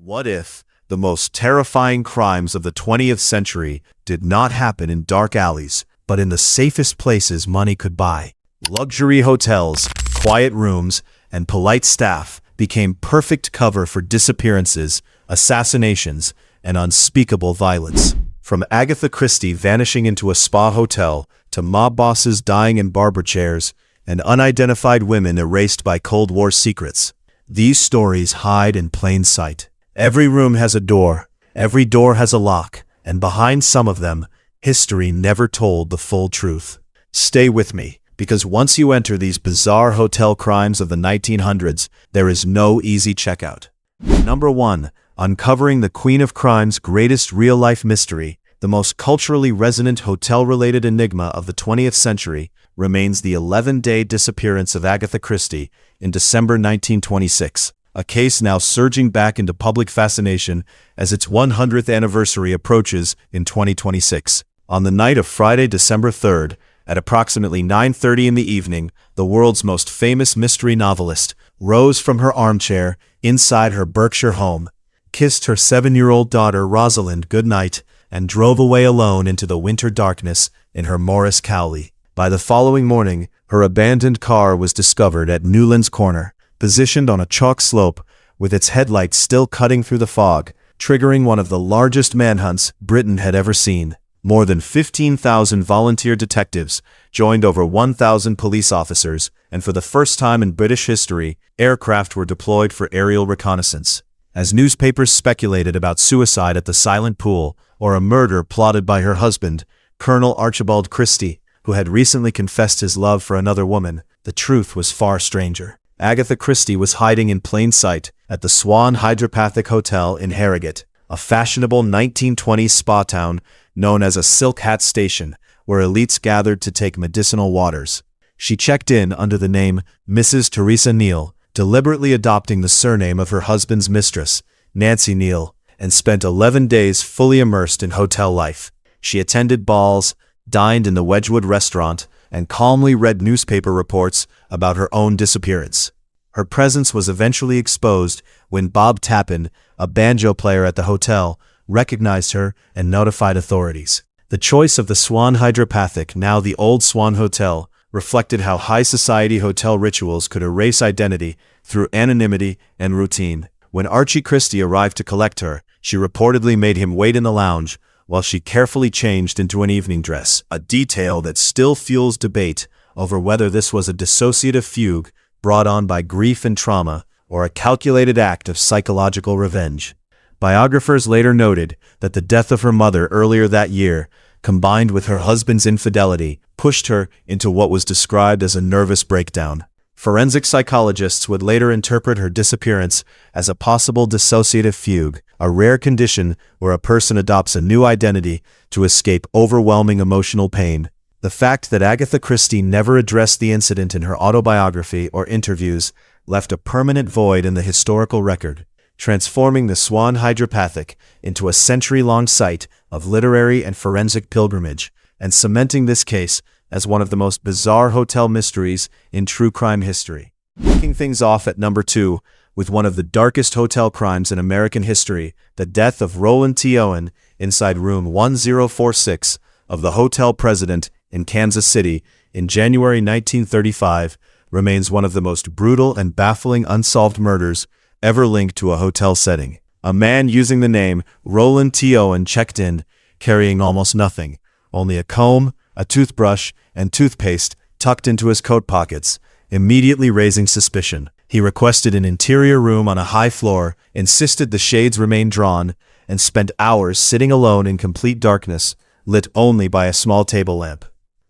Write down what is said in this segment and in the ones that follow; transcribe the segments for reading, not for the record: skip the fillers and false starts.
What if the most terrifying crimes of the 20th century did not happen in dark alleys, but in the safest places money could buy? Luxury hotels, quiet rooms, and polite staff became perfect cover for disappearances, assassinations, and unspeakable violence. From Agatha Christie vanishing into a spa hotel, to mob bosses dying in barber chairs, and unidentified women erased by Cold War secrets, these stories hide in plain sight. Every room has a door, every door has a lock, and behind some of them, history never told the full truth. Stay with me, because once you enter these bizarre hotel crimes of the 1900s, there is no easy checkout. Number 1. Uncovering the Queen of Crime's greatest real-life mystery, the most culturally resonant hotel-related enigma of the 20th century remains the 11-day disappearance of Agatha Christie in December 1926, a case now surging back into public fascination as its 100th anniversary approaches in 2026. On the night of Friday, December 3rd, at approximately 9:30 in the evening, the world's most famous mystery novelist rose from her armchair inside her Berkshire home, kissed her 7-year-old daughter Rosalind goodnight, and drove away alone into the winter darkness in her Morris Cowley. By the following morning, her abandoned car was discovered at Newlands Corner, positioned on a chalk slope, with its headlights still cutting through the fog, triggering one of the largest manhunts Britain had ever seen. More than 15,000 volunteer detectives joined over 1,000 police officers, and for the first time in British history, aircraft were deployed for aerial reconnaissance. As newspapers speculated about suicide at the Silent Pool, or a murder plotted by her husband, Colonel Archibald Christie, who had recently confessed his love for another woman, the truth was far stranger. Agatha Christie was hiding in plain sight at the Swan Hydropathic Hotel in Harrogate, a fashionable 1920s spa town known as a silk hat station, where elites gathered to take medicinal waters. She checked in under the name Mrs. Teresa Neal, deliberately adopting the surname of her husband's mistress, Nancy Neal, and spent 11 days fully immersed in hotel life. She attended balls, dined in the Wedgwood restaurant, and calmly read newspaper reports about her own disappearance. Her presence was eventually exposed when Bob Tappan, a banjo player at the hotel, recognized her and notified authorities. The choice of the Swan Hydropathic, now the Old Swan Hotel, reflected how high society hotel rituals could erase identity through anonymity and routine. When Archie Christie arrived to collect her, she reportedly made him wait in the lounge while she carefully changed into an evening dress, a detail that still fuels debate over whether this was a dissociative fugue brought on by grief and trauma or a calculated act of psychological revenge. Biographers later noted that the death of her mother earlier that year, combined with her husband's infidelity, pushed her into what was described as a nervous breakdown. Forensic psychologists would later interpret her disappearance as a possible dissociative fugue, a rare condition where a person adopts a new identity to escape overwhelming emotional pain. The fact that Agatha Christie never addressed the incident in her autobiography or interviews left a permanent void in the historical record, transforming the Swan Hydropathic into a century-long site of literary and forensic pilgrimage, and cementing this case as one of the most bizarre hotel mysteries in true crime history. Kicking things off at number 2, with one of the darkest hotel crimes in American history, the death of Roland T. Owen inside room 1046 of the Hotel President in Kansas City in January 1935 remains one of the most brutal and baffling unsolved murders ever linked to a hotel setting. A man using the name Roland T. Owen checked in, carrying almost nothing, only a comb, a toothbrush, and toothpaste tucked into his coat pockets, immediately raising suspicion. He requested an interior room on a high floor, insisted the shades remain drawn, and spent hours sitting alone in complete darkness, lit only by a small table lamp.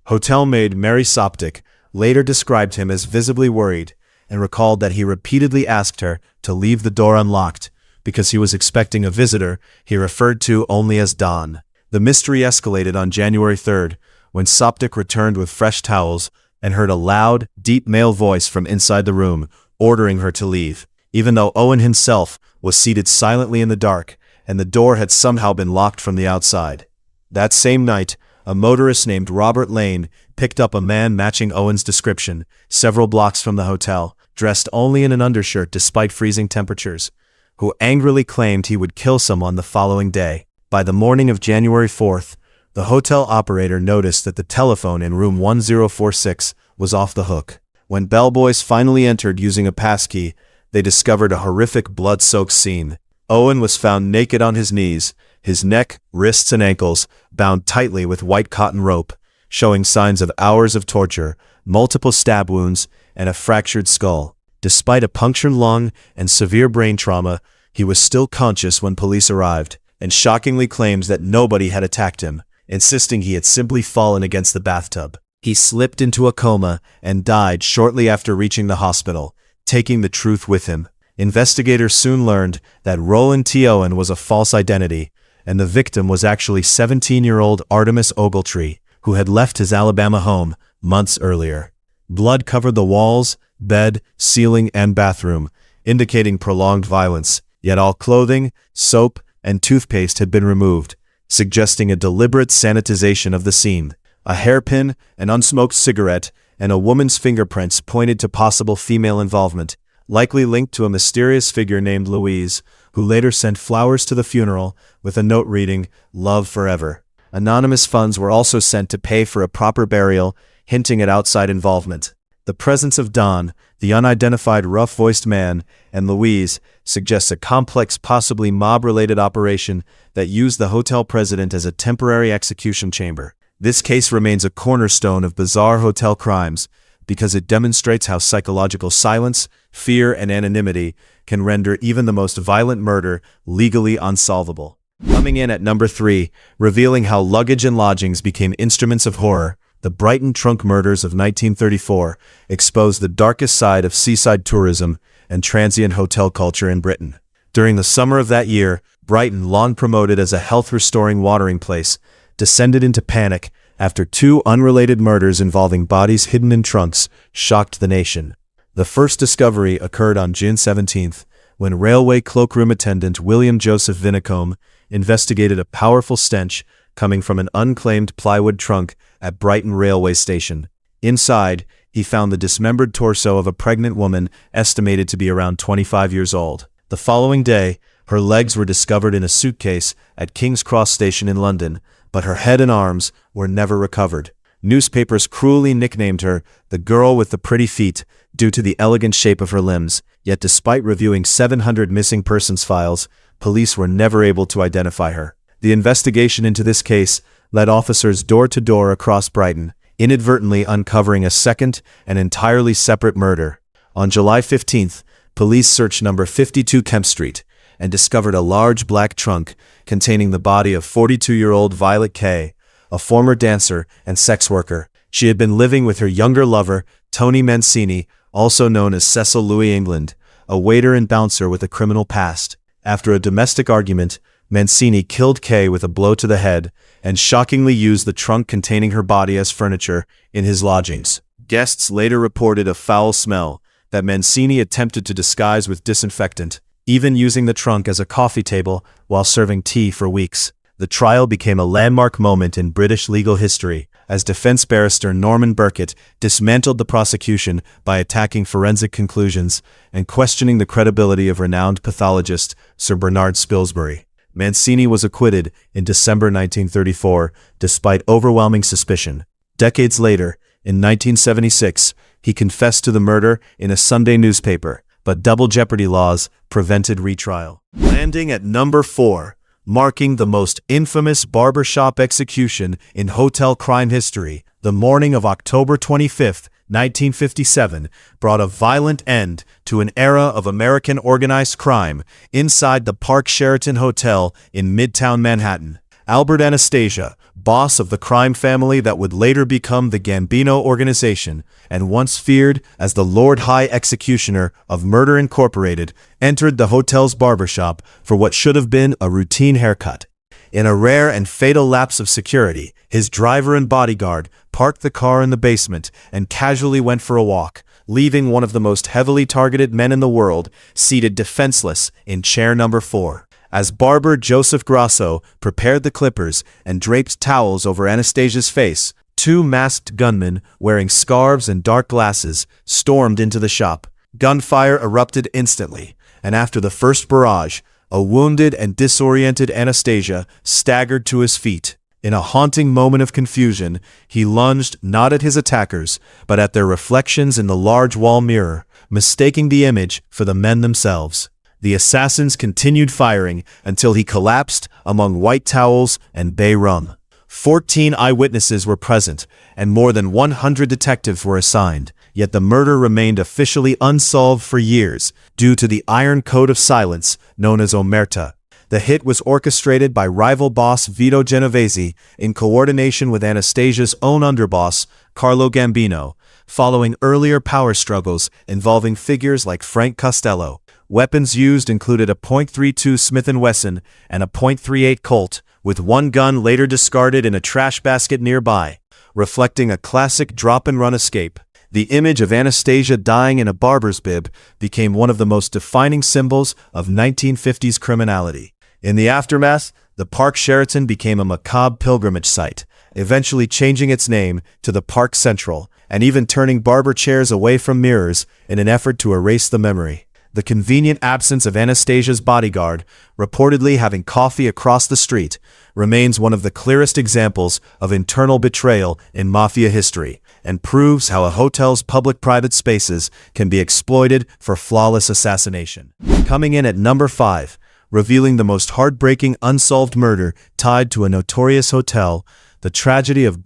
Hotel maid Mary Soptic later described him as visibly worried, and recalled that he repeatedly asked her to leave the door unlocked because he was expecting a visitor he referred to only as Don. The mystery escalated on January 3rd, when Soptic returned with fresh towels and heard a loud, deep male voice from inside the room, ordering her to leave, even though Owen himself was seated silently in the dark, and the door had somehow been locked from the outside. That same night, a motorist named Robert Lane picked up a man matching Owen's description, several blocks from the hotel, dressed only in an undershirt despite freezing temperatures. who angrily claimed he would kill someone the following day. By the morning of January 4th, the hotel operator noticed that the telephone in room 1046 was off the hook. When bellboys finally entered using a passkey, they discovered a horrific blood-soaked scene. Owen was found naked on his knees, his neck, wrists, and ankles bound tightly with white cotton rope, showing signs of hours of torture, multiple stab wounds, and a fractured skull. Despite a punctured lung and severe brain trauma, he was still conscious when police arrived, and shockingly claims that nobody had attacked him, insisting he had simply fallen against the bathtub. He slipped into a coma and died shortly after reaching the hospital, taking the truth with him. Investigators soon learned that Roland T. Owen was a false identity, and the victim was actually 17-year-old Artemis Ogletree, who had left his Alabama home months earlier. Blood covered the walls, bed, ceiling, and bathroom, indicating prolonged violence, yet all clothing, soap, and toothpaste had been removed, suggesting a deliberate sanitization of the scene. A hairpin, an unsmoked cigarette, and a woman's fingerprints pointed to possible female involvement, likely linked to a mysterious figure named Louise, who later sent flowers to the funeral with a note reading, "Love Forever." Anonymous funds were also sent to pay for a proper burial, hinting at outside involvement. The presence of Don, the unidentified rough-voiced man, and Louise suggests a complex, possibly mob-related operation that used the hotel president as a temporary execution chamber. This case remains a cornerstone of bizarre hotel crimes because it demonstrates how psychological silence, fear, and anonymity can render even the most violent murder legally unsolvable. Coming in at number 3, revealing how luggage and lodgings became instruments of horror, the Brighton trunk murders of 1934 exposed the darkest side of seaside tourism and transient hotel culture in Britain. During the summer of that year, Brighton, long promoted as a health-restoring watering place, descended into panic after 2 unrelated murders involving bodies hidden in trunks shocked the nation. The first discovery occurred on June 17th, when railway cloakroom attendant William Joseph Vinicombe investigated a powerful stench coming from an unclaimed plywood trunk at Brighton railway station. Inside, he found the dismembered torso of a pregnant woman estimated to be around 25 years old. The following day, her legs were discovered in a suitcase at King's Cross Station in London, but her head and arms were never recovered. Newspapers cruelly nicknamed her the girl with the pretty feet due to the elegant shape of her limbs, yet despite reviewing 700 missing persons files, police were never able to identify her. The investigation into this case led officers door to door across Brighton, inadvertently uncovering a second and entirely separate murder. On July 15th, police searched number 52 Kemp Street and discovered a large black trunk containing the body of 42-year-old Violet Kay, a former dancer and sex worker. She had been living with her younger lover, Tony Mancini, also known as Cecil Louis England, a waiter and bouncer with a criminal past. After a domestic argument, Mancini killed Kay with a blow to the head and shockingly used the trunk containing her body as furniture in his lodgings. Guests later reported a foul smell that Mancini attempted to disguise with disinfectant, even using the trunk as a coffee table while serving tea for weeks. The trial became a landmark moment in British legal history, as defense barrister Norman Burkett dismantled the prosecution by attacking forensic conclusions and questioning the credibility of renowned pathologist Sir Bernard Spilsbury. Mancini was acquitted in December 1934, despite overwhelming suspicion. Decades later, in 1976, he confessed to the murder in a Sunday newspaper, but double jeopardy laws prevented retrial. Landing at number 4, marking the most infamous barbershop execution in hotel crime history, the morning of October 25, 1957, brought a violent end to an era of American organized crime inside the Park Sheraton Hotel in Midtown Manhattan. Albert Anastasia, boss of the crime family that would later become the Gambino Organization, and once feared as the Lord High Executioner of Murder Incorporated, entered the hotel's barbershop for what should have been a routine haircut. In a rare and fatal lapse of security, his driver and bodyguard parked the car in the basement and casually went for a walk, leaving one of the most heavily targeted men in the world seated defenseless in chair number 4. As barber Joseph Grasso prepared the clippers and draped towels over Anastasia's face, 2 masked gunmen wearing scarves and dark glasses stormed into the shop. Gunfire erupted instantly, and after the first barrage, a wounded and disoriented Anastasia staggered to his feet. In a haunting moment of confusion, he lunged not at his attackers, but at their reflections in the large wall mirror, mistaking the image for the men themselves. The assassins continued firing until he collapsed among white towels and bay rum. 14 eyewitnesses were present, and more than 100 detectives were assigned, yet the murder remained officially unsolved for years due to the iron code of silence known as omerta. The hit was orchestrated by rival boss Vito Genovese in coordination with Anastasia's own underboss, Carlo Gambino, following earlier power struggles involving figures like Frank Costello. Weapons used included a .32 Smith & Wesson and a .38 Colt, with one gun later discarded in a trash basket nearby, reflecting a classic drop-and-run escape. The image of Anastasia dying in a barber's bib became one of the most defining symbols of 1950s criminality. In the aftermath, the Park Sheraton became a macabre pilgrimage site, eventually changing its name to the Park Central, and even turning barber chairs away from mirrors in an effort to erase the memory. The convenient absence of Anastasia's bodyguard, reportedly having coffee across the street, remains one of the clearest examples of internal betrayal in mafia history, and proves how a hotel's public-private spaces can be exploited for flawless assassination. Coming in at number 5, revealing the most heartbreaking unsolved murder tied to a notorious hotel, the tragedy of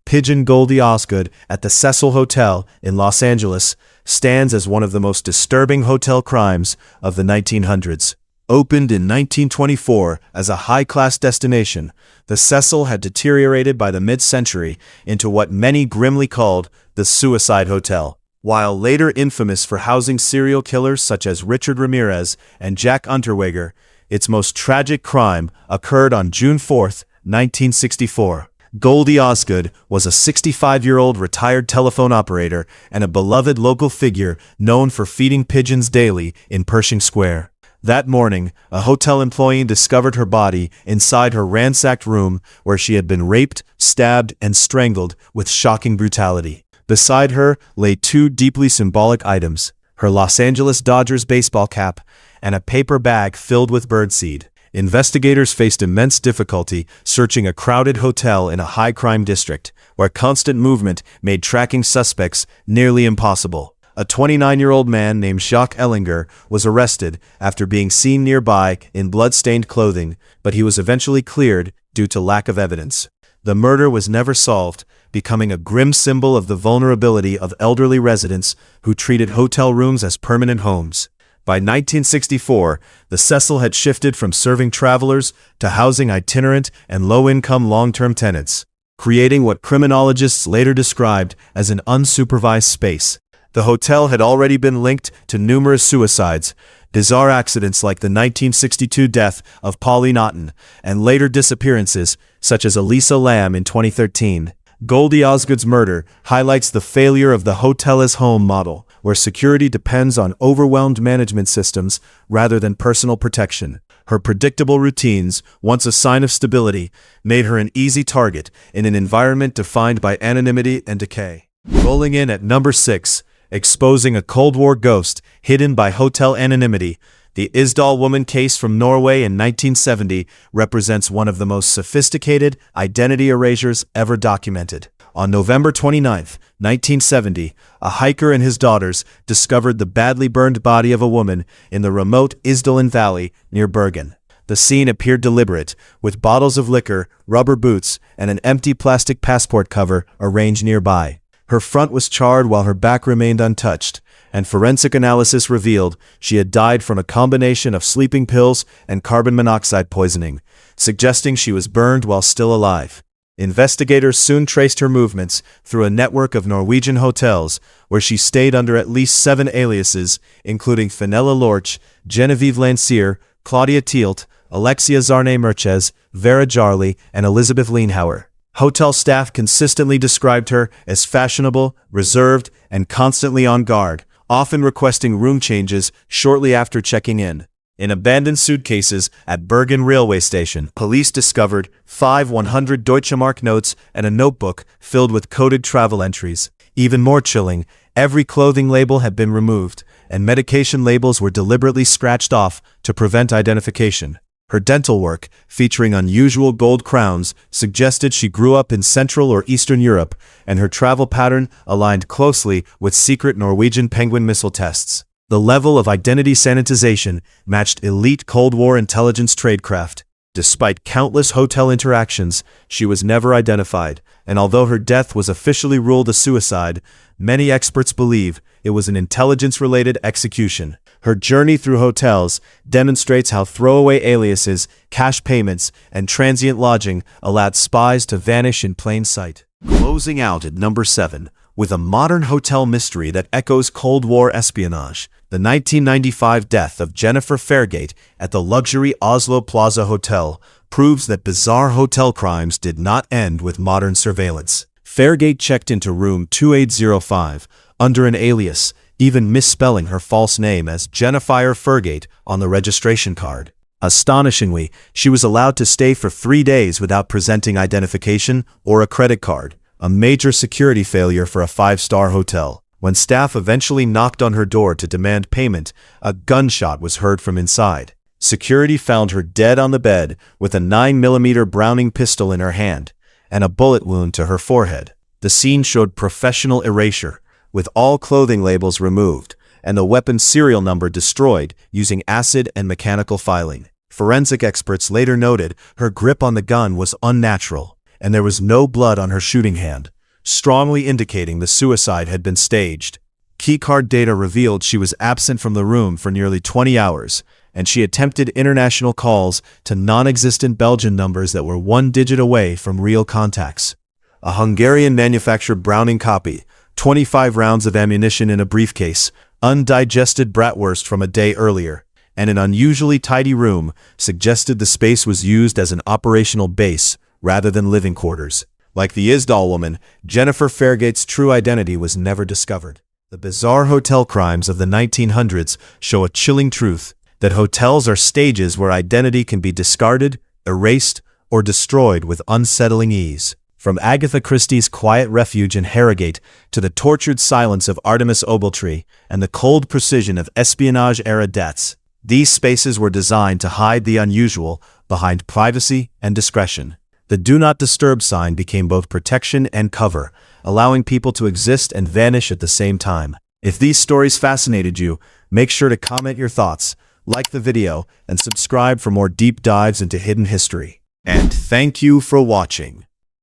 Pigeon Goldie Osgood at the Cecil Hotel in Los Angeles stands as one of the most disturbing hotel crimes of the 1900s. Opened in 1924 as a high-class destination, the Cecil had deteriorated by the mid-century into what many grimly called the Suicide Hotel. While later infamous for housing serial killers such as Richard Ramirez and Jack Unterweger, its most tragic crime occurred on June 4, 1964. Goldie Osgood was a 65-year-old retired telephone operator and a beloved local figure known for feeding pigeons daily in Pershing Square. That morning, a hotel employee discovered her body inside her ransacked room where she had been raped, stabbed, and strangled with shocking brutality. Beside her lay 2 deeply symbolic items, her Los Angeles Dodgers baseball cap and a paper bag filled with birdseed. Investigators faced immense difficulty searching a crowded hotel in a high-crime district, where constant movement made tracking suspects nearly impossible. A 29-year-old man named Jacques Ellinger was arrested after being seen nearby in blood-stained clothing, but he was eventually cleared due to lack of evidence. The murder was never solved, becoming a grim symbol of the vulnerability of elderly residents who treated hotel rooms as permanent homes. By 1964, the Cecil had shifted from serving travelers to housing itinerant and low-income long-term tenants, creating what criminologists later described as an unsupervised space. The hotel had already been linked to numerous suicides, bizarre accidents like the 1962 death of Polly Naughton, and later disappearances such as Elisa Lam in 2013. Goldie Osgood's murder highlights the failure of the hotel-as-home model, where security depends on overwhelmed management systems rather than personal protection. Her predictable routines, once a sign of stability, made her an easy target in an environment defined by anonymity and decay. Rolling in at number 6, exposing a Cold War ghost hidden by hotel anonymity, the Isdal woman case from Norway in 1970 represents one of the most sophisticated identity erasures ever documented. On November 29, 1970, a hiker and his daughters discovered the badly burned body of a woman in the remote Isdalen Valley near Bergen. The scene appeared deliberate, with bottles of liquor, rubber boots, and an empty plastic passport cover arranged nearby. Her front was charred while her back remained untouched, and forensic analysis revealed she had died from a combination of sleeping pills and carbon monoxide poisoning, suggesting she was burned while still alive. Investigators soon traced her movements through a network of Norwegian hotels, where she stayed under at least 7 aliases, including Fenella Lorch, Genevieve Lancier, Claudia Tielt, Alexia Zarnay Merches, Vera Jarley, and Elizabeth Lienhauer. Hotel staff consistently described her as fashionable, reserved, and constantly on guard, often requesting room changes shortly after checking in. In abandoned suitcases at Bergen railway station, police discovered 5 100 Deutsche Mark notes and a notebook filled with coded travel entries. Even more chilling, every clothing label had been removed, and medication labels were deliberately scratched off to prevent identification. Her dental work, featuring unusual gold crowns, suggested she grew up in Central or Eastern Europe, and her travel pattern aligned closely with secret Norwegian penguin missile tests. The level of identity sanitization matched elite Cold War intelligence tradecraft. Despite countless hotel interactions, she was never identified, and although her death was officially ruled a suicide, many experts believe it was an intelligence-related execution. Her journey through hotels demonstrates how throwaway aliases, cash payments, and transient lodging allowed spies to vanish in plain sight. Closing out at number 7, with a modern hotel mystery that echoes Cold War espionage, the 1995 death of Jennifer Fairgate at the luxury Oslo Plaza Hotel proves that bizarre hotel crimes did not end with modern surveillance. Fairgate checked into room 2805 under an alias, even misspelling her false name as Jennifer Fairgate on the registration card. Astonishingly, she was allowed to stay for 3 days without presenting identification or a credit card, a major security failure for a 5-star hotel. When staff eventually knocked on her door to demand payment, a gunshot was heard from inside. Security found her dead on the bed with a 9mm Browning pistol in her hand and a bullet wound to her forehead. The scene showed professional erasure, with all clothing labels removed and the weapon's serial number destroyed using acid and mechanical filing. Forensic experts later noted her grip on the gun was unnatural, and there was no blood on her shooting hand, strongly indicating the suicide had been staged. Keycard data revealed she was absent from the room for nearly 20 hours, and she attempted international calls to non-existent Belgian numbers that were 1 digit away from real contacts. A Hungarian-manufactured Browning copy, 25 rounds of ammunition in a briefcase, undigested bratwurst from a day earlier, and an unusually tidy room suggested the space was used as an operational base rather than living quarters. Like the Isdal woman, Jennifer Fairgate's true identity was never discovered. The bizarre hotel crimes of the 1900s show a chilling truth that hotels are stages where identity can be discarded, erased, or destroyed with unsettling ease. From Agatha Christie's quiet refuge in Harrogate to the tortured silence of Artemis Ogletree and the cold precision of espionage-era deaths, these spaces were designed to hide the unusual behind privacy and discretion. The Do Not Disturb sign became both protection and cover, allowing people to exist and vanish at the same time. If these stories fascinated you, make sure to comment your thoughts, like the video, and subscribe for more deep dives into hidden history. And thank you for watching.